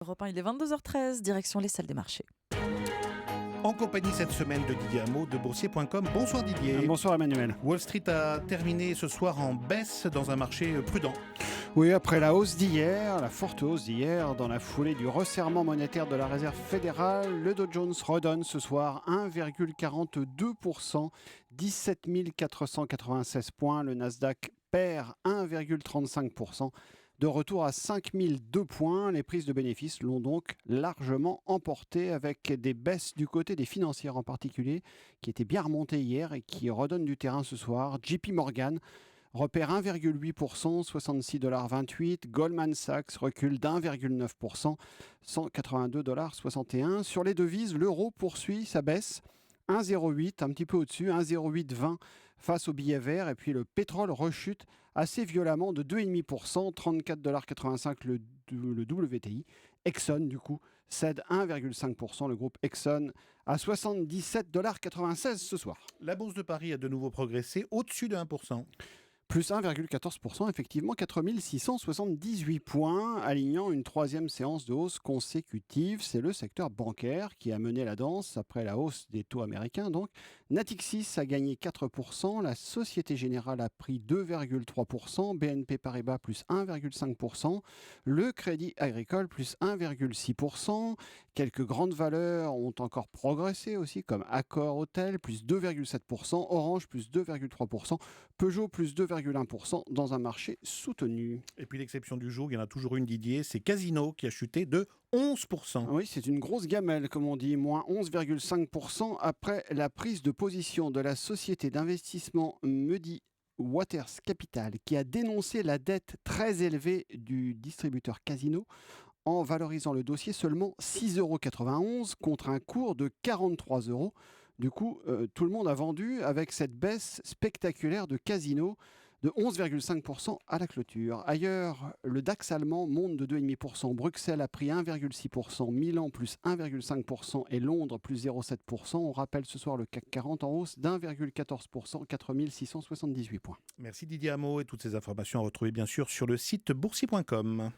Europe 1, il est 22h13, direction les salles des marchés. En compagnie cette semaine de Didier Hameau de Boursier.com. Bonsoir Didier. Bonsoir Emmanuel. Wall Street a terminé ce soir en baisse dans un marché prudent. Oui, après la forte hausse d'hier, dans la foulée du resserrement monétaire de la Réserve fédérale, le Dow Jones redonne ce soir 1,42%, 17 496 points. Le Nasdaq perd 1,35%. De retour à 5002 points, les prises de bénéfices l'ont donc largement emporté, avec des baisses du côté des financières en particulier, qui étaient bien remontées hier et qui redonnent du terrain ce soir. JP Morgan repère 1,8%, 66,28 $. Goldman Sachs recule d'1,9%, 182,61 $. Sur les devises, l'euro poursuit sa baisse. 1,08, un petit peu au-dessus, 1,0820 face au billet vert. Et puis le pétrole rechute assez violemment de 2,5%, 34,85 $ le WTI. Exxon, du coup, cède 1,5%. Le groupe Exxon à 77,96 $ ce soir. La bourse de Paris a de nouveau progressé au-dessus de 1%. Plus 1,14%, effectivement, 4 678 points, alignant une troisième séance de hausse consécutive. C'est le secteur bancaire qui a mené la danse après la hausse des taux américains. Donc, Natixis a gagné 4%, la Société Générale a pris 2,3%, BNP Paribas plus 1,5%, le Crédit Agricole plus 1,6%. Quelques grandes valeurs ont encore progressé aussi, comme Accor Hôtel plus 2,7%, Orange plus 2,3%, Peugeot plus 2,1% dans un marché soutenu. Et puis l'exception du jour, il y en a toujours une, Didier, c'est Casino qui a chuté de 11%. Oui, c'est une grosse gamelle, comme on dit, moins 11,5% après la prise de position de la société d'investissement Muddy Waters Capital, qui a dénoncé la dette très élevée du distributeur Casino en valorisant le dossier seulement 6,91 € contre un cours de 43 €. Du coup, tout le monde a vendu avec cette baisse spectaculaire de Casino de 11,5% à la clôture. Ailleurs, le DAX allemand monte de 2,5%. Bruxelles a pris 1,6%, Milan plus 1,5% et Londres plus 0,7%. On rappelle ce soir le CAC 40 en hausse d'1,14%, 4 678 points. Merci Didier Hameau, et toutes ces informations à retrouver bien sûr sur le site Boursier.com.